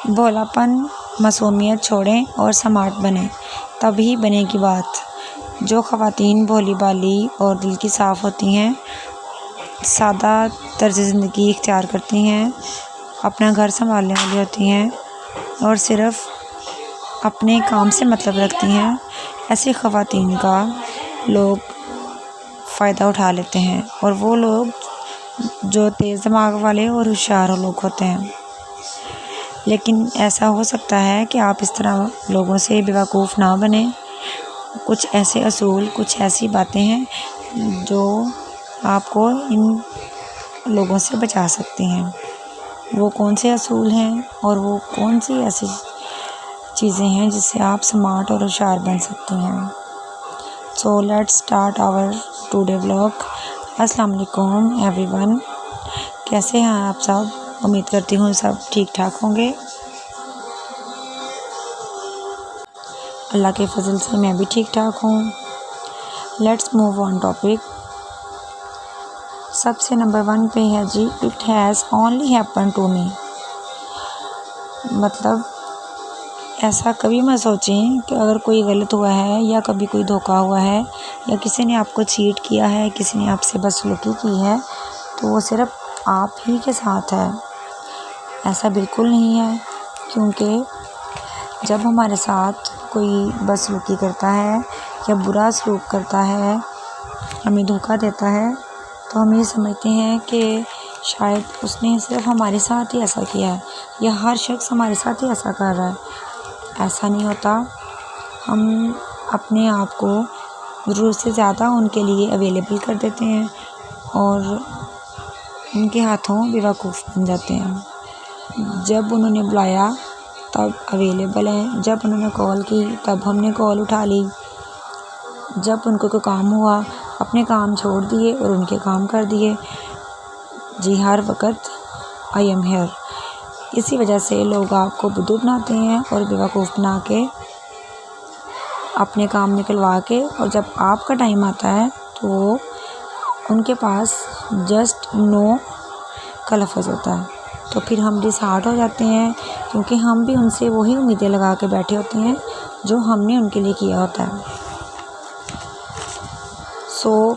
भोलापन, मासूमियत छोड़ें और स्मार्ट बनें, तभी बनेगी बात। जो ख़वातीन भोली भाली और दिल की साफ़ होती हैं, सादा तर्ज़ ज़िंदगी इख्तियार करती हैं, अपना घर संभालने वाली होती हैं और सिर्फ़ अपने काम से मतलब रखती हैं, ऐसी ख़वातीन का लोग फ़ायदा उठा लेते हैं। और वो लोग जो तेज़ दिमाग वाले और होशियार लोग होते हैं। लेकिन ऐसा हो सकता है कि आप इस तरह लोगों से बेवकूफ़ ना बने। कुछ ऐसे असूल, कुछ ऐसी बातें हैं जो आपको इन लोगों से बचा सकती हैं। वो कौन से असूल हैं और वो कौन सी ऐसी चीज़ें हैं जिससे आप स्मार्ट और होशियार बन सकती हैं। So let's start our today vlog. अस्सलाम वालेकुम एवरीवन, कैसे हैं आप सब? उम्मीद करती हूँ सब ठीक ठाक होंगे। अल्लाह के फजल से मैं भी ठीक ठाक हूँ। Let's move on topic. सबसे नंबर 1 पे है जी, it has only happen to me. मतलब ऐसा कभी मत सोचें कि अगर कोई गलत हुआ है या कभी कोई धोखा हुआ है या किसी ने आपको चीट किया है, किसी ने आपसे बदसलूकी की है, तो वो सिर्फ आप ही के साथ है। ऐसा बिल्कुल नहीं है, क्योंकि जब हमारे साथ कोई बदसलूकी करता है या बुरा सलूक करता है, हमें धोखा देता है, तो हम ये समझते हैं कि शायद उसने सिर्फ हमारे साथ ही ऐसा किया है या हर शख्स हमारे साथ ही ऐसा कर रहा है। ऐसा नहीं होता। हम अपने आप को ज़रूरत से ज़्यादा उनके लिए अवेलेबल कर देते हैं और उनके हाथों बेवकूफ़ बन जाते हैं। जब उन्होंने बुलाया तब अवेलेबल हैं, जब उन्होंने कॉल की तब हमने कॉल उठा ली, जब उनको कोई काम हुआ अपने काम छोड़ दिए और उनके काम कर दिए। जी, हर वक्त आई एम हेयर। इसी वजह से लोग आपको बुद्धू बनाते हैं और बेवकूफ़ बना के अपने काम निकलवा के, और जब आपका टाइम आता है तो वो उनके पास जस्ट नो का लफ्ज़ होता है। तो फिर हम डिसहार्ट हो जाते हैं, क्योंकि हम भी उनसे वही उम्मीदें लगा के बैठे होते हैं जो हमने उनके लिए किया होता है। सो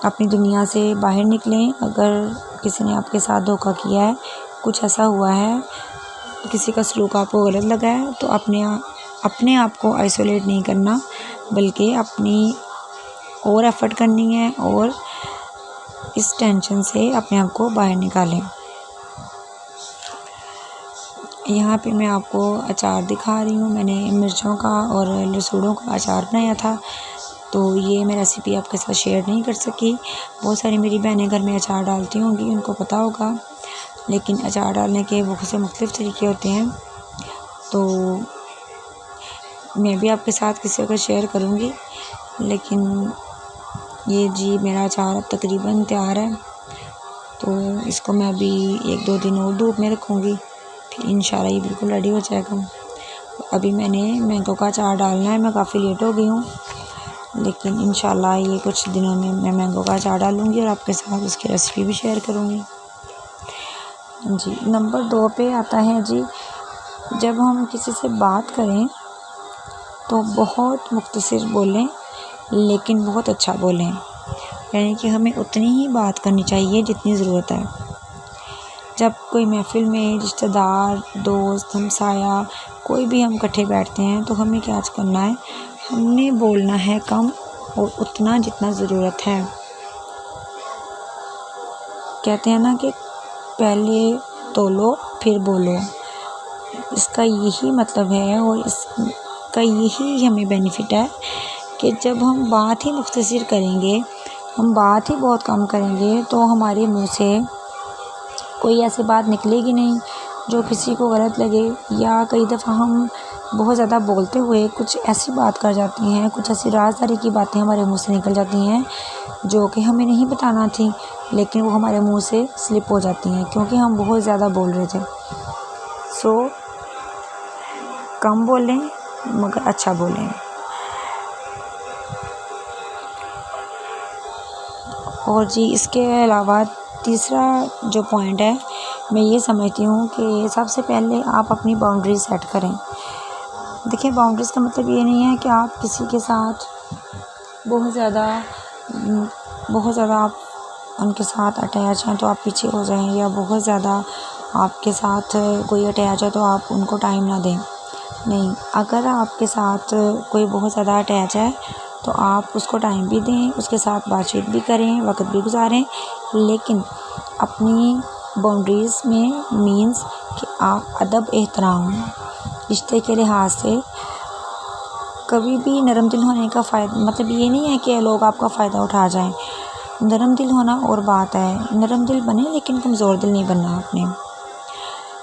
अपनी दुनिया से बाहर निकलें। अगर किसी ने आपके साथ धोखा किया है, कुछ ऐसा हुआ है, किसी का सलूक आपको गलत लगा है, तो अपने आप को आइसोलेट नहीं करना, बल्कि अपनी और एफ़र्ट करनी है और इस टेंशन से अपने आप को बाहर निकालें। यहाँ पे मैं आपको अचार दिखा रही हूँ। मैंने मिर्चों का और लहसुनों का अचार बनाया था, तो ये मैं रेसिपी आपके साथ शेयर नहीं कर सकी। बहुत सारी मेरी बहनें घर में अचार डालती होंगी, उनको पता होगा, लेकिन अचार डालने के बहुत से मुख्तलिफ़ तरीके होते हैं। तो मैं भी आपके साथ किसी वक्त शेयर करूँगी। लेकिन ये जी मेरा अचार अब तकरीबन तैयार है, तो इसको मैं अभी 1-2 दिन और धूप में रखूँगी, फिर इंशाल्लाह ये बिल्कुल रेडी हो जाएगा। अभी मैंने मैंगो का अचार डालना है। मैं काफ़ी लेट हो गई हूँ, लेकिन इंशाल्लाह ये कुछ दिनों में मैं मैंगो का अचार डालूँगी और आपके साथ उसकी रेसिपी भी शेयर करूँगी। जी, नंबर 2 पे आता है जी, जब हम किसी से बात करें तो बहुत मुख्तसर बोलें, लेकिन बहुत अच्छा बोलें। यानी कि हमें उतनी ही बात करनी चाहिए जितनी ज़रूरत है। जब कोई महफ़िल में रिश्तेदार, दोस्त, हमसाया, कोई भी हम इकट्ठे बैठते हैं, तो हमें क्या करना है, हमने बोलना है कम और उतना जितना ज़रूरत है। कहते हैं ना कि पहले तोलो फिर बोलो। इसका यही मतलब है और इसका यही हमें बेनिफिट है कि जब हम बात ही मुख्तसर करेंगे, हम बात ही बहुत कम करेंगे, तो हमारे मुंह से कोई ऐसी बात निकलेगी नहीं जो किसी को गलत लगे। या कई दफ़ा हम बहुत ज़्यादा बोलते हुए कुछ ऐसी बात कर जाते हैं, कुछ ऐसी राज़दारी की बातें हमारे मुंह से निकल जाती हैं जो कि हमें नहीं बताना थी, लेकिन वो हमारे मुंह से स्लिप हो जाती हैं क्योंकि हम बहुत ज़्यादा बोल रहे थे। सो कम बोलें मगर अच्छा बोलें। और जी इसके अलावा तीसरा जो पॉइंट है मैं ये समझती हूँ कि सबसे पहले आप अपनी बाउंड्री सेट करें। देखिए, बाउंड्रीज़ का मतलब ये नहीं है कि आप किसी के साथ बहुत ज़्यादा आप उनके साथ अटैच हैं तो आप पीछे हो जाएं, या बहुत ज़्यादा आपके साथ कोई अटैच है तो आप उनको टाइम ना दें। नहीं, अगर आपके साथ कोई बहुत ज़्यादा अटैच है तो आप उसको टाइम भी दें, उसके साथ बातचीत भी करें, वक्त भी गुजारें, लेकिन अपनी बाउंड्रीज़ में मीन्स कि आप अदब एहतराम रिश्ते के लिहाज से कभी भी नरम दिल होने का मतलब ये नहीं है कि लोग आपका फ़ायदा उठा जाएं। नरम दिल होना और बात है, नरम दिल बने लेकिन कमज़ोर दिल नहीं बनना आपने,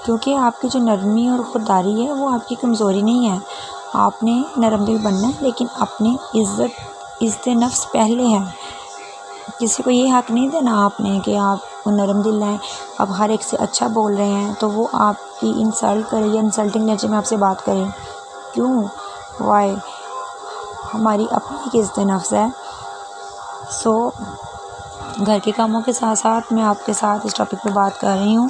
क्योंकि आपकी जो नरमी और ख़ुददारी है वो आपकी कमज़ोरी नहीं है। आपने नरम दिल बनना है, लेकिन अपनी इज़्ज़त नफ्स पहले है। किसी को ये हक़ नहीं देना आपने कि आप नरम दिल हैं, आप हर एक से अच्छा बोल रहे हैं तो वो आपकी इंसल्ट करे या इंसल्टिंग नेचर में आपसे बात करे। क्यों? वाई? हमारी अपनी एक इज़्ज़त नफ्स है। घर के कामों के साथ साथ मैं आपके साथ इस टॉपिक पे बात कर रही हूँ,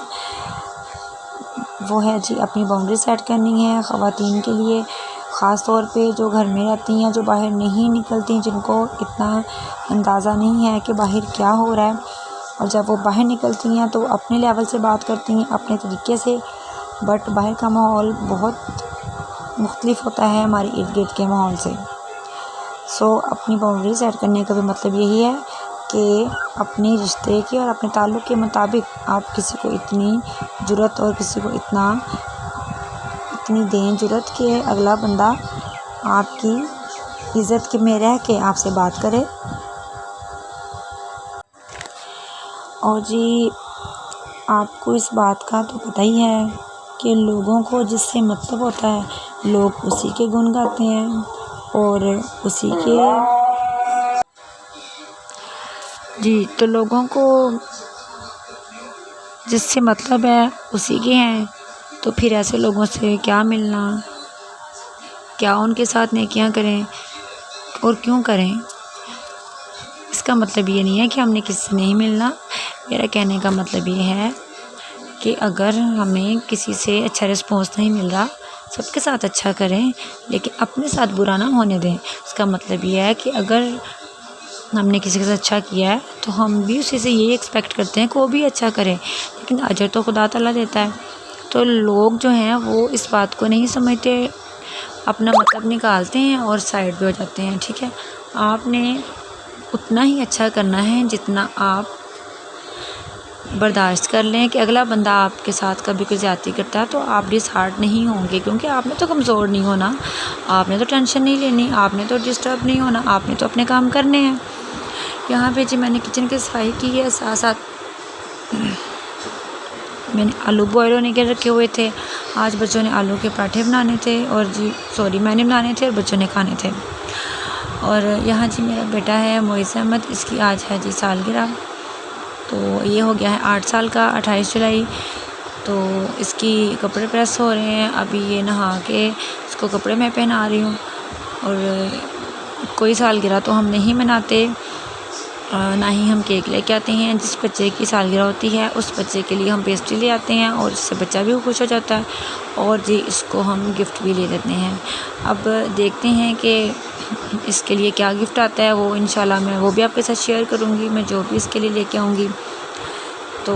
वो है जी अपनी बाउंड्री सेट करनी है ख़वातीन के लिए, ख़ास तौर पे जो घर में रहती हैं, जो बाहर नहीं निकलती, जिनको इतना अंदाज़ा नहीं है कि बाहर क्या हो रहा है, और जब वो बाहर निकलती हैं तो अपने लेवल से बात करती हैं अपने तरीके से, बट बाहर का माहौल बहुत मुख्तलिफ होता है हमारे इर्द गिर्द के माहौल से। अपनी बाउंड्री सेट करने का भी मतलब यही है कि अपने रिश्ते के और अपने ताल्लुक़ के मुताबिक आप किसी को इतनी जुर्रत और किसी को इतनी दें जुर्रत कि अगला बंदा आपकी इज़्ज़त के में रह के आपसे बात करे। और जी आपको इस बात का तो पता ही है कि लोगों को जिससे मतलब होता है लोग उसी के गुण गाते हैं और उसी के जी, तो लोगों को जिससे मतलब है उसी के हैं, तो फिर ऐसे लोगों से क्या मिलना, क्या उनके साथ नेकियां करें और क्यों करें। इसका मतलब ये नहीं है कि हमने किसी से नहीं मिलना। मेरा कहने का मतलब ये है कि अगर हमें किसी से अच्छा रिस्पॉन्स नहीं मिल रहा, सबके साथ अच्छा करें लेकिन अपने साथ बुरा ना होने दें। इसका मतलब ये है कि अगर हमने किसी के साथ अच्छा किया है तो हम भी उसी से यही एक्सपेक्ट करते हैं कि वो भी अच्छा करे, लेकिन अजर तो खुदा ताला देता है। तो लोग जो हैं वो इस बात को नहीं समझते, अपना मतलब निकालते हैं और साइड पे हो जाते हैं। ठीक है, आपने उतना ही अच्छा करना है जितना आप बर्दाश्त कर लें कि अगला बंदा आपके साथ कभी कोई ज़्यादती करता है तो आप डिसहार्ट नहीं होंगे, क्योंकि आपने तो कमज़ोर नहीं होना, आपने तो टेंशन नहीं लेनी, आपने तो डिस्टर्ब नहीं होना, आपने तो अपने काम करने हैं। यहाँ पे जी मैंने किचन की सफाई की है, साथ साथ मैंने आलू बॉयल होने के रखे हुए थे। आज बच्चों ने आलू के पराठे बनाने थे और मैंने बनाने थे और बच्चों ने खाने थे। और यहाँ जी मेरा बेटा है मोइज़ अहमद, इसकी आज है जी सालगिरह। तो ये हो गया है 8 साल का, 28 जुलाई। तो इसकी कपड़े प्रेस हो रहे हैं, अभी ये नहा के इसको कपड़े मैं पहना रही हूँ। और कोई सालगिरह तो हम नहीं मनाते, ना ही हम केक लेके आते हैं। जिस बच्चे की सालगिरह होती है उस बच्चे के लिए हम पेस्ट्री ले आते हैं और इससे बच्चा भी खुश हो जाता है और जी इसको हम गिफ्ट भी ले लेते हैं। अब देखते हैं कि इसके लिए क्या गिफ्ट आता है, वो इंशाल्लाह मैं वो भी आपके साथ शेयर करूँगी, मैं जो भी इसके लिए लेके आऊँगी। तो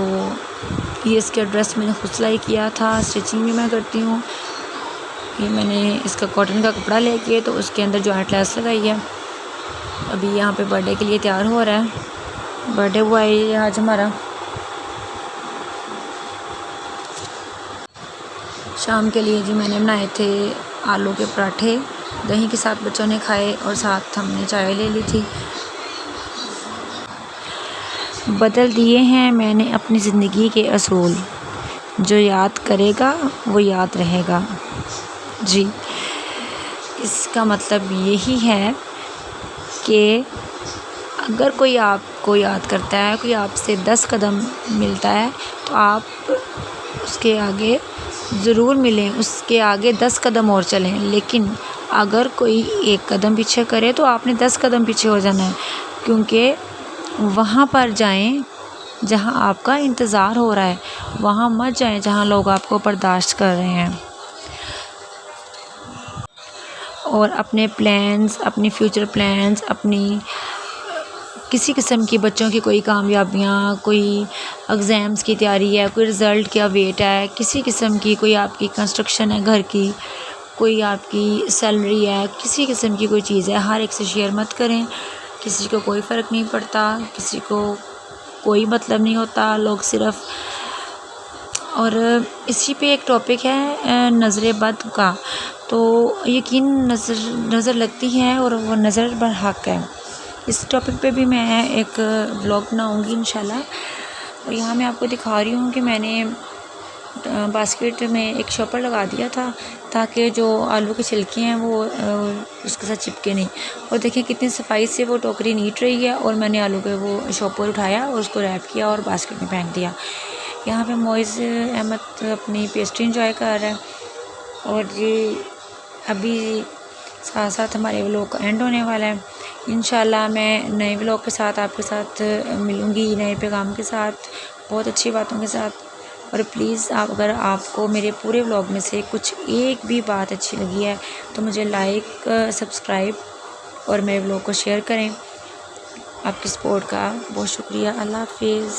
ये इसका ड्रेस मैंने खुद सिलाई किया था, स्टिचिंग भी मैं करती हूँ। ये मैंने इसका कॉटन का कपड़ा लेके तो उसके अंदर जॉइंट लेस लगाई है। अभी यहाँ पे बर्थडे के लिए तैयार हो रहा है, बर्थडे हुआ है ये आज हमारा। शाम के लिए जी मैंने बनाए थे आलू के पराठे, दही के साथ बच्चों ने खाए और साथ हमने चाय ले ली थी। बदल दिए हैं मैंने अपनी ज़िंदगी के असूल, जो याद करेगा वो याद रहेगा। जी, इसका मतलब यही है कि अगर कोई आपको याद करता है, कोई आपसे 10 कदम मिलता है तो आप उसके आगे ज़रूर मिलें, उसके आगे 10 कदम और चलें। लेकिन अगर कोई 1 कदम पीछे करे तो आपने 10 कदम पीछे हो जाना है, क्योंकि वहाँ पर जाएं जहाँ आपका इंतज़ार हो रहा है वहाँ मत जाएं जहाँ लोग आपको बर्दाश्त कर रहे हैं। और अपने प्लान्स, अपनी फ्यूचर प्लान्स, अपनी किसी किस्म की बच्चों की कोई कामयाबियाँ, कोई एग्ज़ाम्स की तैयारी है, कोई रिज़ल्ट का वेट है, किसी किस्म की कोई आपकी कंस्ट्रक्शन है घर की, कोई आपकी सैलरी है, किसी किस्म की कोई चीज़ है, हर एक से शेयर मत करें। किसी को कोई फ़र्क नहीं पड़ता, किसी को कोई मतलब नहीं होता, लोग सिर्फ़। और इसी पे एक टॉपिक है नज़र बद का, तो यकीन नज़र लगती है और वो नज़र बरहक है। इस टॉपिक पे भी मैं एक व्लॉग बनाऊँगी इंशाल्लाह। और यहाँ मैं आपको दिखा रही हूँ कि मैंने बास्केट में एक शॉपर लगा दिया था ताकि जो आलू के छिलके हैं वो उसके साथ चिपके नहीं। और देखिए कितनी सफाई से वो टोकरी नीट रही है। और मैंने आलू के वो शॉपर उठाया और उसको रैप किया और बास्केट में फेंक दिया। यहाँ पे मोइज़ अहमद अपनी पेस्ट्री इंजॉय कर रहा है। और ये अभी साथ साथ हमारे व्लॉग का एंड होने वाला है। इंशाल्लाह मैं नए व्लॉग के साथ आपके साथ मिलूँगी, नए पैगाम के साथ, बहुत अच्छी बातों के साथ। और प्लीज़ अगर आपको मेरे पूरे व्लॉग में से कुछ एक भी बात अच्छी लगी है तो मुझे लाइक, सब्सक्राइब और मेरे व्लॉग को शेयर करें। आपकी सपोर्ट का बहुत शुक्रिया। अल्लाह हाफ़िज़।